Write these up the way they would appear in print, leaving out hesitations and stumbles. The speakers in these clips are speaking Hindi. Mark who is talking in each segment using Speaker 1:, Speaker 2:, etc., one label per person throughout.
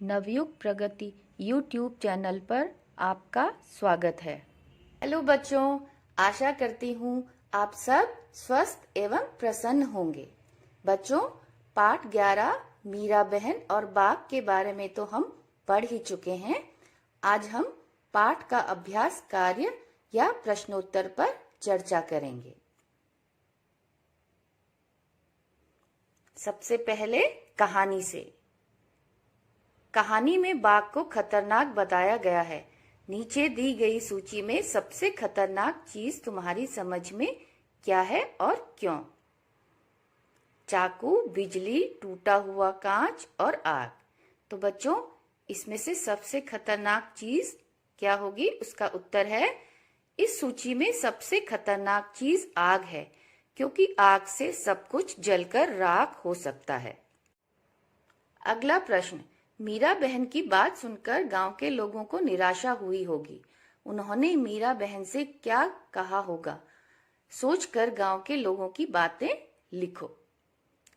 Speaker 1: नवयुग प्रगति यूट्यूब चैनल पर आपका स्वागत है। हेलो बच्चों, आशा करती हूँ आप सब स्वस्थ एवं प्रसन्न होंगे। बच्चों, पाठ 11 मीरा बहन और बाघ के बारे में तो हम पढ़ ही चुके हैं। आज हम पाठ का अभ्यास कार्य या प्रश्नोत्तर पर चर्चा करेंगे। सबसे पहले कहानी से। कहानी में बाघ को खतरनाक बताया गया है। नीचे दी गई सूची में सबसे खतरनाक चीज तुम्हारी समझ में क्या है और क्यों? चाकू, बिजली, टूटा हुआ कांच और आग। तो बच्चों, इसमें से सबसे खतरनाक चीज क्या होगी? उसका उत्तर है, इस सूची में सबसे खतरनाक चीज आग है, क्योंकि आग से सब कुछ जलकर राख हो सकता है। अगला प्रश्न। मीरा बहन की बात सुनकर गांव के लोगों को निराशा हुई होगी। उन्होंने मीरा बहन से क्या कहा होगा? सोचकर गांव के लोगों की बातें लिखो।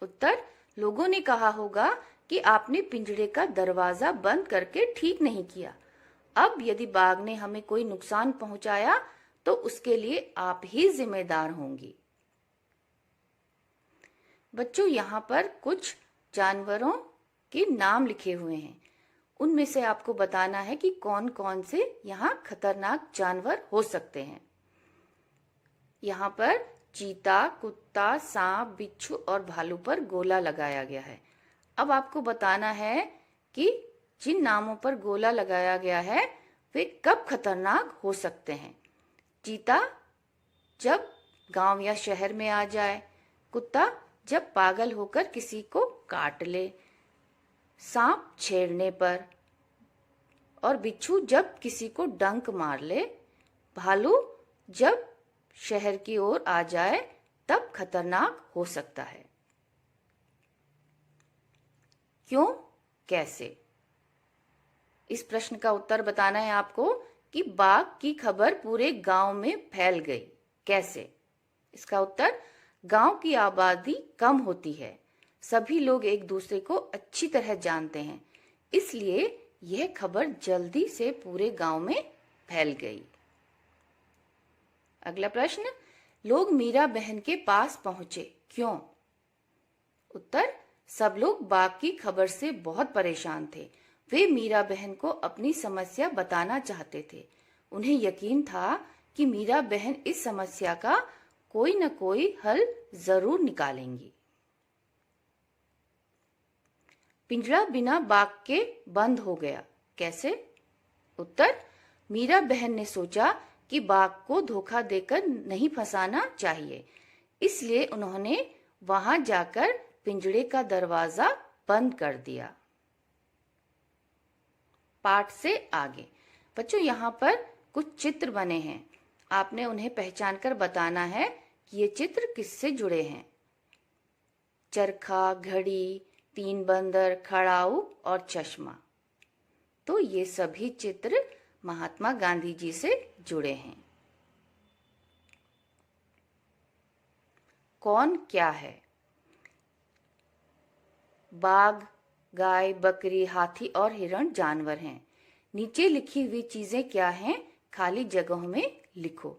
Speaker 1: उत्तर। लोगों ने कहा होगा कि आपने पिंजरे का दरवाजा बंद करके ठीक नहीं किया। अब यदि बाघ ने हमें कोई नुकसान पहुंचाया तो उसके लिए आप ही जिम्मेदार होंगी। बच्चों, यहाँ पर कुछ जानवरों के नाम लिखे हुए हैं। उनमें से आपको बताना है कि कौन कौन से यहाँ खतरनाक जानवर हो सकते हैं। यहाँ पर चीता, कुत्ता, सांप, बिच्छू और भालू पर गोला लगाया गया है। अब आपको बताना है कि जिन नामों पर गोला लगाया गया है वे कब खतरनाक हो सकते हैं। चीता जब गांव या शहर में आ जाए, कुत्ता जब पागल होकर किसी को काट ले, सांप छेड़ने पर, और बिच्छू जब किसी को डंक मार ले, भालू जब शहर की ओर आ जाए तब खतरनाक हो सकता है। क्यों, कैसे? इस प्रश्न का उत्तर बताना है आपको कि बाघ की खबर पूरे गांव में फैल गई। कैसे? इसका उत्तर, गांव की आबादी कम होती है, सभी लोग एक दूसरे को अच्छी तरह जानते हैं, इसलिए यह खबर जल्दी से पूरे गांव में फैल गई। अगला प्रश्न। लोग मीरा बहन के पास पहुंचे, क्यों? उत्तर। सब लोग बाघ की खबर से बहुत परेशान थे। वे मीरा बहन को अपनी समस्या बताना चाहते थे। उन्हें यकीन था कि मीरा बहन इस समस्या का कोई न कोई हल जरूर निकालेंगी। पिंजरा बिना बाघ के बंद हो गया, कैसे? उत्तर। मीरा बहन ने सोचा कि बाघ को धोखा देकर नहीं फंसाना चाहिए, इसलिए उन्होंने वहां जाकर पिंजरे का दरवाजा बंद कर दिया। पाठ से आगे। बच्चों, यहाँ पर कुछ चित्र बने हैं। आपने उन्हें पहचान कर बताना है कि ये चित्र किससे जुड़े हैं। चरखा, घड़ी, 3 बंदर, खड़ाऊ और चश्मा। तो ये सभी चित्र महात्मा गांधी जी से जुड़े हैं। कौन क्या है? बाघ, गाय, बकरी, हाथी और हिरण जानवर हैं। नीचे लिखी हुई चीजें क्या हैं? खाली जगहों में लिखो।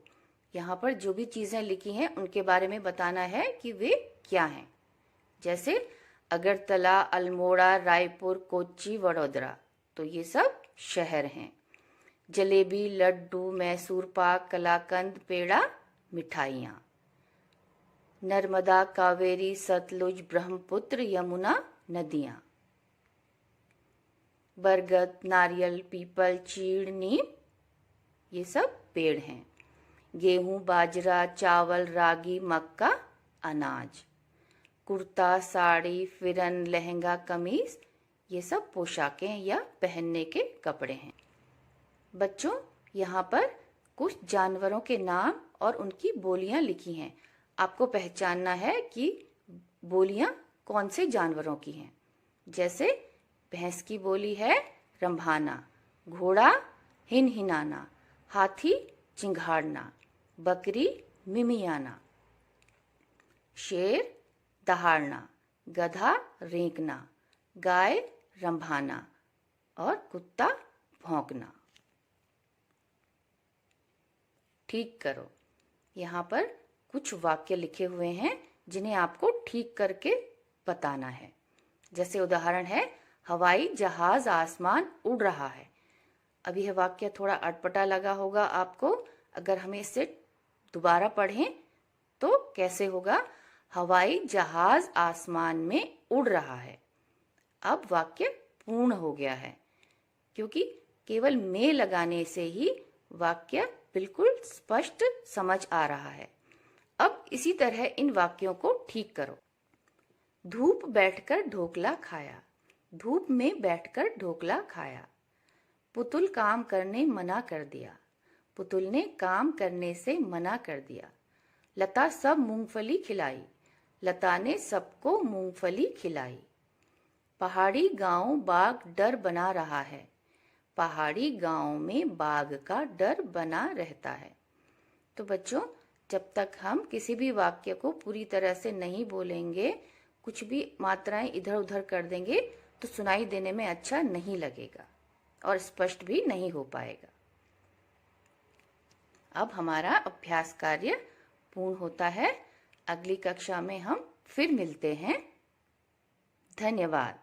Speaker 1: यहाँ पर जो भी चीजें लिखी हैं उनके बारे में बताना है कि वे क्या हैं। जैसे अगरतला, अल्मोड़ा, रायपुर, कोच्चि, वडोदरा। तो ये सब शहर हैं। जलेबी, लड्डू, मैसूर पाक, कलाकंद, पेड़ा, मिठाइयाँ। नर्मदा, कावेरी, सतलुज, ब्रह्मपुत्र, यमुना नदियाँ। बरगद, नारियल, पीपल, चीड़, नीम, ये सब पेड़ हैं। गेहूं, बाजरा, चावल, रागी, मक्का, अनाज। कुर्ता, साड़ी, फिरन, लहंगा, कमीज, ये सब पोशाकें या पहनने के कपड़े हैं। बच्चों, यहाँ पर कुछ जानवरों के नाम और उनकी बोलियां लिखी हैं। आपको पहचानना है कि बोलियां कौन से जानवरों की हैं। जैसे भैंस की बोली है रंभाना, घोड़ा हिनहिनाना, हाथी चिंघाड़ना, बकरी मिमियाना, शेर दहाड़ना, गधा रेंकना, गाय रंभाना, और कुत्ता भौंकना। ठीक करो। यहाँ पर कुछ वाक्य लिखे हुए हैं जिन्हें आपको ठीक करके बताना है। जैसे उदाहरण है, हवाई जहाज आसमान उड़ रहा है। अब यह वाक्य थोड़ा अटपटा लगा होगा आपको। अगर हमें इसे दोबारा पढ़ें तो कैसे होगा? हवाई जहाज आसमान में उड़ रहा है। अब वाक्य पूर्ण हो गया है, क्योंकि केवल में लगाने से ही वाक्य बिल्कुल स्पष्ट समझ आ रहा है। अब इसी तरह इन वाक्यों को ठीक करो। धूप बैठकर ढोकला खाया। धूप में बैठकर ढोकला खाया। पुतुल काम करने मना कर दिया। पुतुल ने काम करने से मना कर दिया। लता सब मूंगफली खिलाई। लता ने सबको मूंगफली खिलाई। पहाड़ी गांव बाघ डर बना रहा है। पहाड़ी गांव में बाघ का डर बना रहता है। तो बच्चों, जब तक हम किसी भी वाक्य को पूरी तरह से नहीं बोलेंगे, कुछ भी मात्राएं इधर उधर कर देंगे तो सुनाई देने में अच्छा नहीं लगेगा और स्पष्ट भी नहीं हो पाएगा। अब हमारा अभ्यास कार्य पूर्ण होता है। अगली कक्षा में हम फिर मिलते हैं। धन्यवाद।